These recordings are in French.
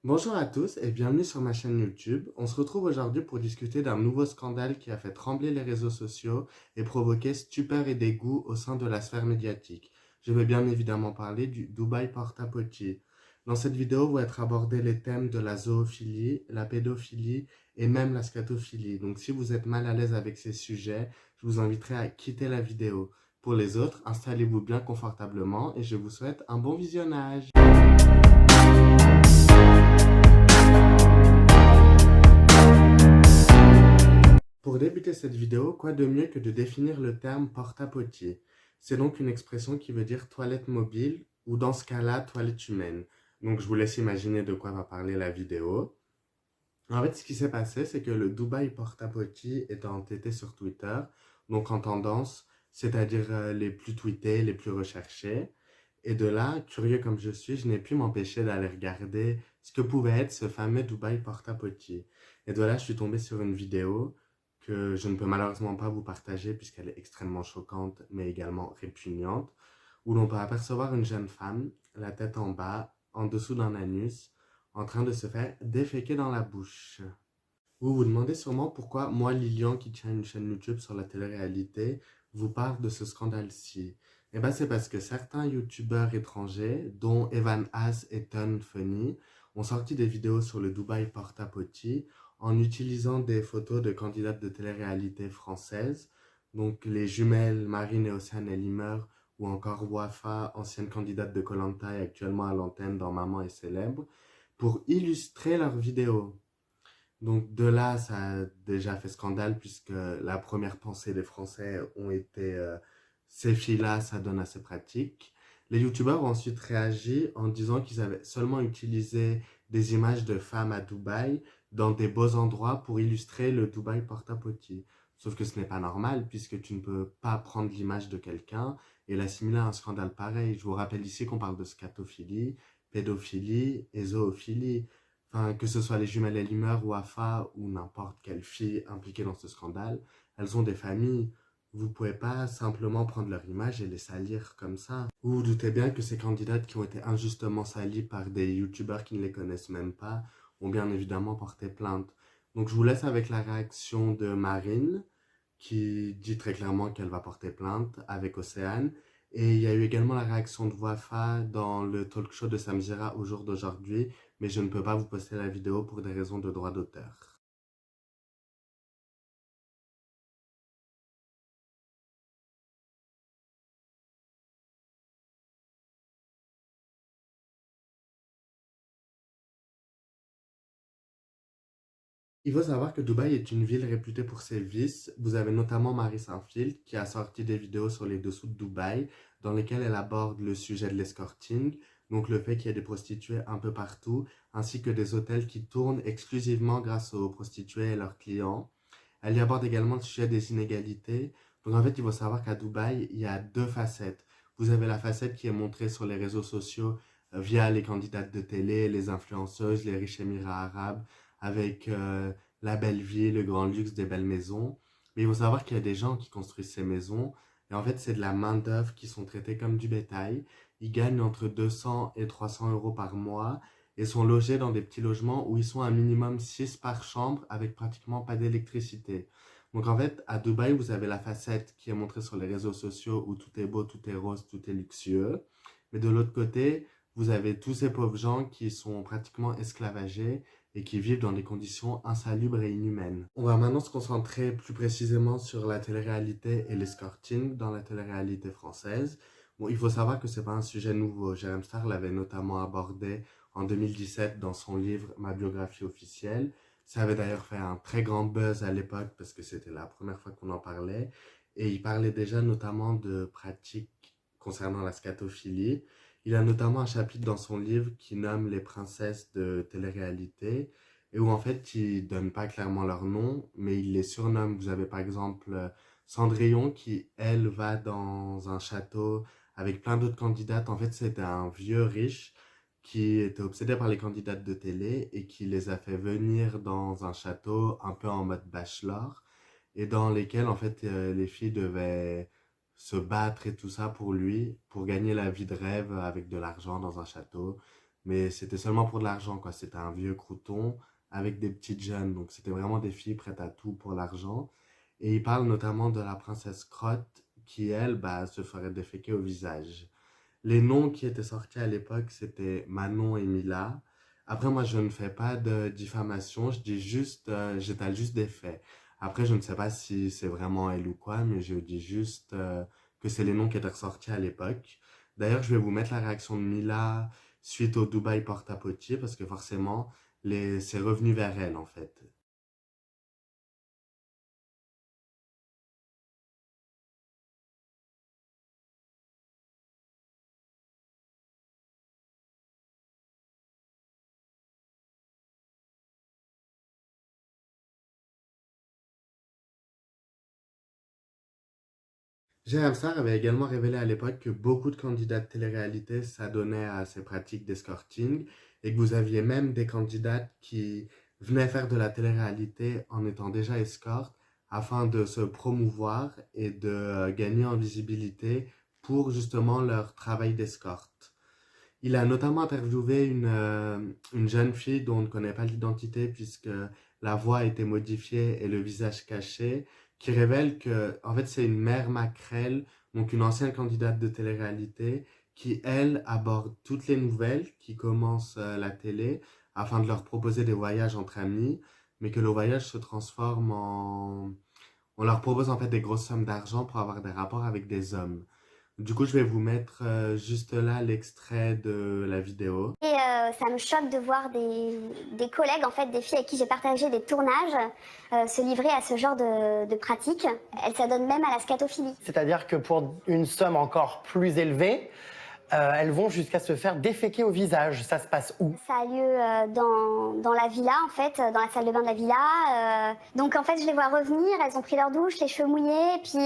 Bonjour à tous et bienvenue sur ma chaîne YouTube. On se retrouve aujourd'hui pour discuter d'un nouveau scandale qui a fait trembler les réseaux sociaux et provoqué stupeur et dégoût au sein de la sphère médiatique. Je vais bien évidemment parler du Dubaï Porta-Potty. Dans cette vidéo vont être abordés les thèmes de la zoophilie, la pédophilie et même la scatophilie. Donc si vous êtes mal à l'aise avec ces sujets, je vous inviterai à quitter la vidéo. Pour les autres, installez-vous bien confortablement et je vous souhaite un bon visionnage. Pour débuter cette vidéo, quoi de mieux que de définir le terme porta-potty? C'est donc une expression qui veut dire toilette mobile ou dans ce cas-là, toilette humaine. Donc je vous laisse imaginer de quoi va parler la vidéo. En fait, ce qui s'est passé, c'est que le Dubaï porta-potty est entêté sur Twitter, donc en tendance, c'est-à-dire les plus tweetés, les plus recherchés. Et de là, curieux comme je suis, je n'ai pu m'empêcher d'aller regarder ce que pouvait être ce fameux Dubaï porta-potty. Et de là, je suis tombé sur une vidéo que je ne peux malheureusement pas vous partager puisqu'elle est extrêmement choquante, mais également répugnante, où l'on peut apercevoir une jeune femme, la tête en bas, en dessous d'un anus, en train de se faire déféquer dans la bouche. Vous vous demandez sûrement pourquoi moi, Lilian, qui tient une chaîne YouTube sur la télé-réalité, vous parle de ce scandale-ci. Eh bien, c'est parce que certains YouTubeurs étrangers, dont Evan Haas et Ton Funny, ont sorti des vidéos sur le Dubaï Porta-Potty en utilisant des photos de candidates de télé-réalité françaises, donc les jumelles Marine et Océane Elimer, ou encore Wafa, ancienne candidate de koh et actuellement à l'antenne dans Maman est célèbre, pour illustrer leurs vidéos. Donc de là, ça a déjà fait scandale puisque la première pensée des Français ont été ces filles-là, ça donne assez pratique. Les youtubeurs ont ensuite réagi en disant qu'ils avaient seulement utilisé des images de femmes à Dubaï dans des beaux endroits pour illustrer le Dubaï porta-potty. Sauf que ce n'est pas normal puisque tu ne peux pas prendre l'image de quelqu'un et l'assimiler à un scandale pareil. Je vous rappelle ici qu'on parle de scatophilie, pédophilie et zoophilie. Enfin, que ce soit les jumelles Elimer ou Afa ou n'importe quelle fille impliquée dans ce scandale, elles ont des familles. Vous pouvez pas simplement prendre leur image et les salir comme ça. Vous vous doutez bien que ces candidates qui ont été injustement salies par des youtubeurs qui ne les connaissent même pas ont bien évidemment porté plainte. Donc je vous laisse avec la réaction de Marine qui dit très clairement qu'elle va porter plainte avec Océane. Et il y a eu également la réaction de Wafa dans le talk show de Samzira au jour d'aujourd'hui, mais je ne peux pas vous poster la vidéo pour des raisons de droit d'auteur. Il faut savoir que Dubaï est une ville réputée pour ses vices. Vous avez notamment Marie Saint-Fil qui a sorti des vidéos sur les dessous de Dubaï dans lesquelles elle aborde le sujet de l'escorting, donc le fait qu'il y ait des prostituées un peu partout, ainsi que des hôtels qui tournent exclusivement grâce aux prostituées et leurs clients. Elle y aborde également le sujet des inégalités. Donc en fait, il faut savoir qu'à Dubaï, il y a deux facettes. Vous avez la facette qui est montrée sur les réseaux sociaux via les candidates de télé, les influenceuses, les riches émirats arabes, avec la belle vie, le grand luxe des belles maisons. Mais il faut savoir qu'il y a des gens qui construisent ces maisons. Et en fait, c'est de la main-d'œuvre qui sont traités comme du bétail. Ils gagnent entre 200 et 300 euros par mois et sont logés dans des petits logements où ils sont un minimum 6 par chambre avec pratiquement pas d'électricité. Donc en fait, à Dubaï, vous avez la facette qui est montrée sur les réseaux sociaux où tout est beau, tout est rose, tout est luxueux. Mais de l'autre côté, vous avez tous ces pauvres gens qui sont pratiquement esclavagés et qui vivent dans des conditions insalubres et inhumaines. On va maintenant se concentrer plus précisément sur la télé-réalité et l'escorting dans la télé-réalité française. Bon, il faut savoir que c'est pas un sujet nouveau. Jérém Star l'avait notamment abordé en 2017 dans son livre Ma biographie officielle. Ça avait d'ailleurs fait un très grand buzz à l'époque parce que c'était la première fois qu'on en parlait. Et il parlait déjà notamment de pratiques concernant la scatophilie. Il a notamment un chapitre dans son livre qui nomme les princesses de télé-réalité et où en fait il donne pas clairement leur nom, mais il les surnomme. Vous avez par exemple Cendrillon qui, elle, va dans un château avec plein d'autres candidates. En fait, c'était un vieux riche qui était obsédé par les candidates de télé et qui les a fait venir dans un château un peu en mode bachelor et dans lesquels en fait les filles devaient se battre et tout ça pour lui, pour gagner la vie de rêve avec de l'argent dans un château. mais c'était seulement pour de l'argent, quoi. C'était un vieux crouton avec des petites jeunes, donc c'était vraiment des filles prêtes à tout pour l'argent. Et il parle notamment de la princesse Crotte qui, elle, bah, se ferait déféquer au visage. Les noms qui étaient sortis à l'époque, c'était Manon et Mila. Après, moi, je ne fais pas de diffamation, je dis juste, j'étale juste des faits. Après, je ne sais pas si c'est vraiment elle ou quoi, mais je dis juste que c'est les noms qui étaient ressortis à l'époque. D'ailleurs, je vais vous mettre la réaction de Mila suite au Dubaï porte-à-potier, parce que forcément, c'est revenu vers elle, en fait. Jay Hamstar avait également révélé à l'époque que beaucoup de candidats de télé-réalité s'adonnaient à ces pratiques d'escorting et que vous aviez même des candidates qui venaient faire de la télé-réalité en étant déjà escortes afin de se promouvoir et de gagner en visibilité pour justement leur travail d'escorte. Il a notamment interviewé une jeune fille dont on ne connaît pas l'identité puisque la voix a été modifiée et le visage caché, qui révèle que, en fait, c'est une mère maquerelle, donc une ancienne candidate de télé-réalité, qui, elle, aborde toutes les nouvelles qui commencent la télé afin de leur proposer des voyages entre amis, mais que le voyage se transforme en... On leur propose en fait des grosses sommes d'argent pour avoir des rapports avec des hommes. Du coup, je vais vous mettre juste là l'extrait de la vidéo. Et ça me choque de voir des collègues, en fait, des filles avec qui j'ai partagé des tournages, se livrer à ce genre de pratiques. Elles s'adonnent même à la scatophilie. C'est-à-dire que pour une somme encore plus élevée, elles vont jusqu'à se faire déféquer au visage. Ça se passe où? Ça a lieu dans la villa, en fait, dans la salle de bain de la villa. Donc, en fait, je les vois revenir, elles ont pris leur douche, les cheveux mouillés, et puis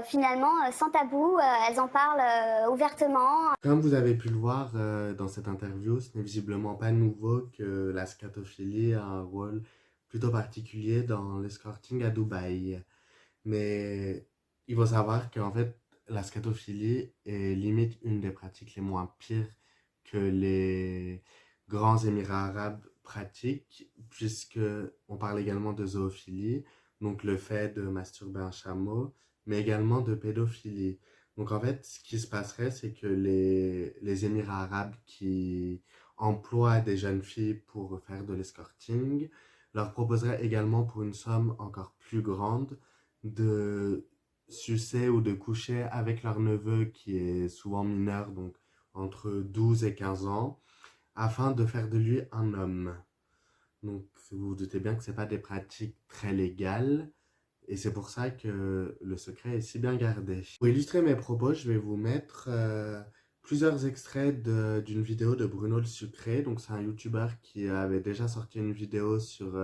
finalement, sans tabou, elles en parlent ouvertement. Comme vous avez pu le voir dans cette interview, ce n'est visiblement pas nouveau que la scatophilie a un rôle plutôt particulier dans l'escorting à Dubaï. Mais il faut savoir qu'en fait, la scatophilie est limite une des pratiques les moins pires que les grands Émirats arabes pratiquent, puisque on parle également de zoophilie, donc le fait de masturber un chameau, mais également de pédophilie. Donc en fait, ce qui se passerait, c'est que les Émirats arabes qui emploient des jeunes filles pour faire de l'escorting leur proposeraient également pour une somme encore plus grande de sucer ou de coucher avec leur neveu qui est souvent mineur, donc entre 12 et 15 ans, afin de faire de lui un homme. Donc vous vous doutez bien que ce n'est pas des pratiques très légales, et c'est pour ça que le secret est si bien gardé. Pour illustrer mes propos, je vais vous mettre plusieurs extraits d'une vidéo de Bruno le Sucré. Donc c'est un YouTuber qui avait déjà sorti une vidéo sur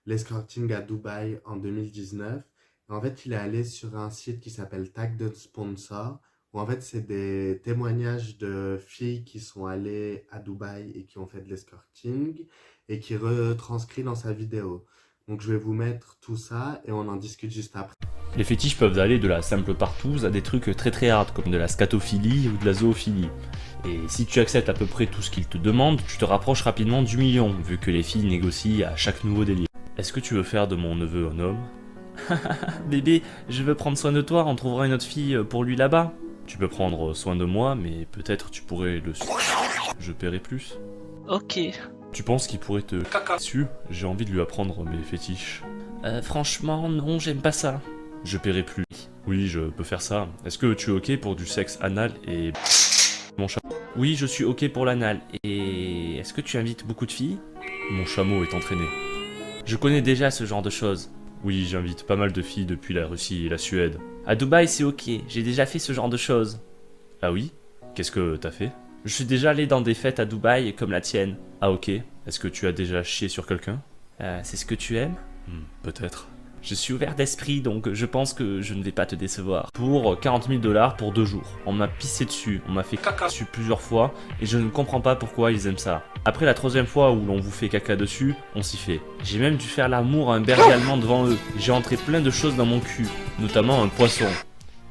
l'escorting à Dubaï en 2019. En fait, il est allé sur un site qui s'appelle Tag the Sponsor, où en fait, c'est des témoignages de filles qui sont allées à Dubaï et qui ont fait de l'escorting et qui retranscrit dans sa vidéo. Donc, je vais vous mettre tout ça et on en discute juste après. Les fétiches peuvent aller de la simple partouze à des trucs très hard, comme de la scatophilie ou de la zoophilie. Et si tu acceptes à peu près tout ce qu'ils te demandent, tu te rapproches rapidement du million, vu que les filles négocient à chaque nouveau délire. Est-ce que tu veux faire de mon neveu un homme? Bébé, je veux prendre soin de toi, on trouvera une autre fille pour lui là-bas. Tu peux prendre soin de moi, mais peut-être tu pourrais le suivre. Je paierai plus. Ok. Tu penses qu'il pourrait te caca dessus? J'ai envie de lui apprendre mes fétiches. Franchement, non, j'aime pas ça. Je paierai plus. Oui, je peux faire ça. Est-ce que tu es ok pour du sexe anal et... mon chameau? Oui, je suis ok pour l'anal. Et... est-ce que tu invites beaucoup de filles? Mon chameau est entraîné. Je connais déjà ce genre de choses. Oui, j'invite pas mal de filles depuis la Russie et la Suède. À Dubaï, c'est ok, j'ai déjà fait ce genre de choses. Ah oui? Qu'est-ce que t'as fait? Je suis déjà allé dans des fêtes à Dubaï comme la tienne. Ah ok. Est-ce que tu as déjà chié sur quelqu'un? C'est ce que tu aimes? Peut-être. Je suis ouvert d'esprit, donc je pense que je ne vais pas te décevoir. Pour 40 000 $ pour 2 jours. On m'a pissé dessus, on m'a fait caca dessus plusieurs fois, et je ne comprends pas pourquoi ils aiment ça. Après la troisième fois où l'on vous fait caca dessus, on s'y fait. J'ai même dû faire l'amour à un berger allemand devant eux. J'ai entré plein de choses dans mon cul, notamment un poisson.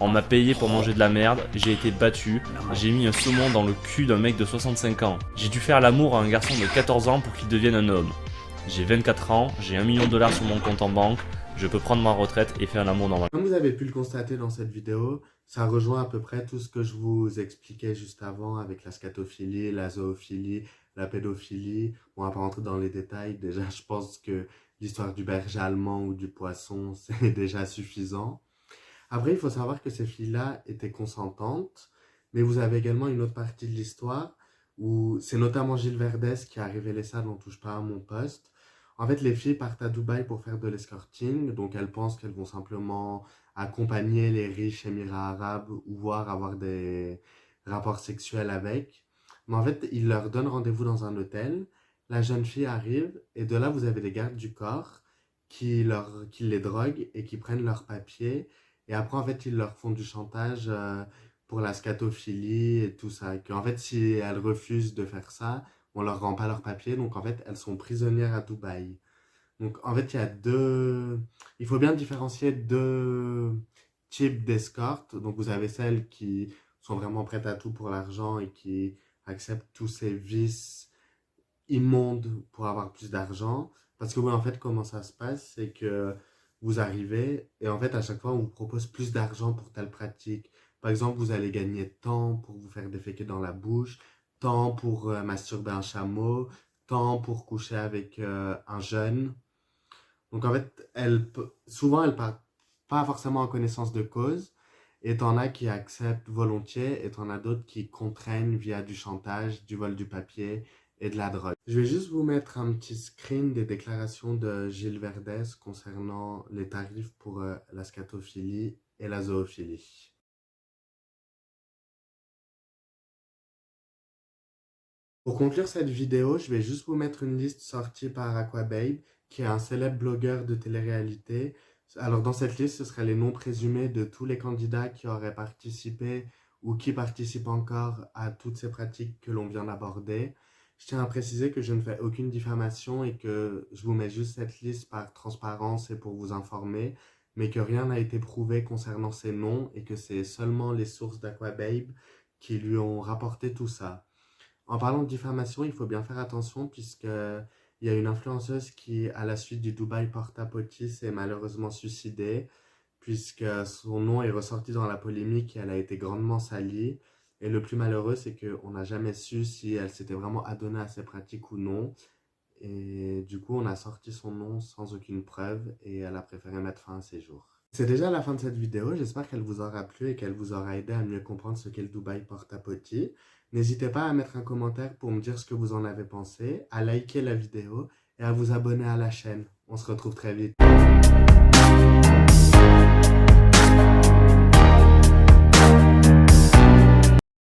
On m'a payé pour manger de la merde, j'ai été battu, j'ai mis un saumon dans le cul d'un mec de 65 ans. J'ai dû faire l'amour à un garçon de 14 ans pour qu'il devienne un homme. J'ai 24 ans, j'ai 1 million de dollars sur mon compte en banque, je peux prendre ma retraite et faire l'amour normal. Comme vous avez pu le constater dans cette vidéo, ça rejoint à peu près tout ce que je vous expliquais juste avant avec la scatophilie, la zoophilie, la pédophilie. Bon, on va pas rentrer dans les détails. Déjà, je pense que l'histoire du berger allemand ou du poisson, c'est déjà suffisant. Après, il faut savoir que ces filles-là étaient consentantes, mais vous avez également une autre partie de l'histoire où c'est notamment Gilles Verdès qui a révélé ça dans Touche pas à mon poste. En fait, les filles partent à Dubaï pour faire de l'escorting, donc elles pensent qu'elles vont simplement accompagner les riches Émirats arabes ou voir avoir des rapports sexuels avec. Mais en fait, ils leur donnent rendez-vous dans un hôtel. La jeune fille arrive et de là, vous avez les gardes du corps qui les droguent et qui prennent leurs papiers. Et après, en fait, ils leur font du chantage pour la scatophilie et tout ça. Qu'en fait, si elles refusent de faire ça, on leur rend pas leurs papiers. Donc, en fait, elles sont prisonnières à Dubaï. Donc, en fait, il faut bien différencier deux types d'escortes. Donc, vous avez celles qui sont vraiment prêtes à tout pour l'argent et qui acceptent tous ces vices immondes pour avoir plus d'argent. Parce que oui, en fait, comment ça se passe, c'est que vous arrivez et en fait, à chaque fois, on vous propose plus d'argent pour telle pratique. Par exemple, vous allez gagner tant pour vous faire déféquer dans la bouche, tant pour masturber un chameau, tant pour coucher avec un jeune. Donc en fait, souvent, elles partent pas forcément en connaissance de cause. Et t'en as qui acceptent volontiers et t'en as d'autres qui contraignent via du chantage, du vol du papier et de la drogue. Je vais juste vous mettre un petit screen des déclarations de Gilles Verdès concernant les tarifs pour la scatophilie et la zoophilie. Pour conclure cette vidéo, je vais juste vous mettre une liste sortie par Aquababe, qui est un célèbre blogueur de télé-réalité. Alors dans cette liste, ce seraient les noms présumés de tous les candidats qui auraient participé ou qui participent encore à toutes ces pratiques que l'on vient d'aborder. Je tiens à préciser que je ne fais aucune diffamation et que je vous mets juste cette liste par transparence et pour vous informer, mais que rien n'a été prouvé concernant ces noms et que c'est seulement les sources d'Aquababe qui lui ont rapporté tout ça. En parlant de diffamation, il faut bien faire attention puisque il y a une influenceuse qui, à la suite du Dubaï porta-potty, s'est malheureusement suicidée puisque son nom est ressorti dans la polémique et elle a été grandement salie. Et le plus malheureux, c'est qu'on n'a jamais su si elle s'était vraiment adonnée à ces pratiques ou non. Et du coup, on a sorti son nom sans aucune preuve et elle a préféré mettre fin à ses jours. C'est déjà la fin de cette vidéo, j'espère qu'elle vous aura plu et qu'elle vous aura aidé à mieux comprendre ce qu'est le Dubaï porta-potty. N'hésitez pas à mettre un commentaire pour me dire ce que vous en avez pensé, à liker la vidéo et à vous abonner à la chaîne. On se retrouve très vite.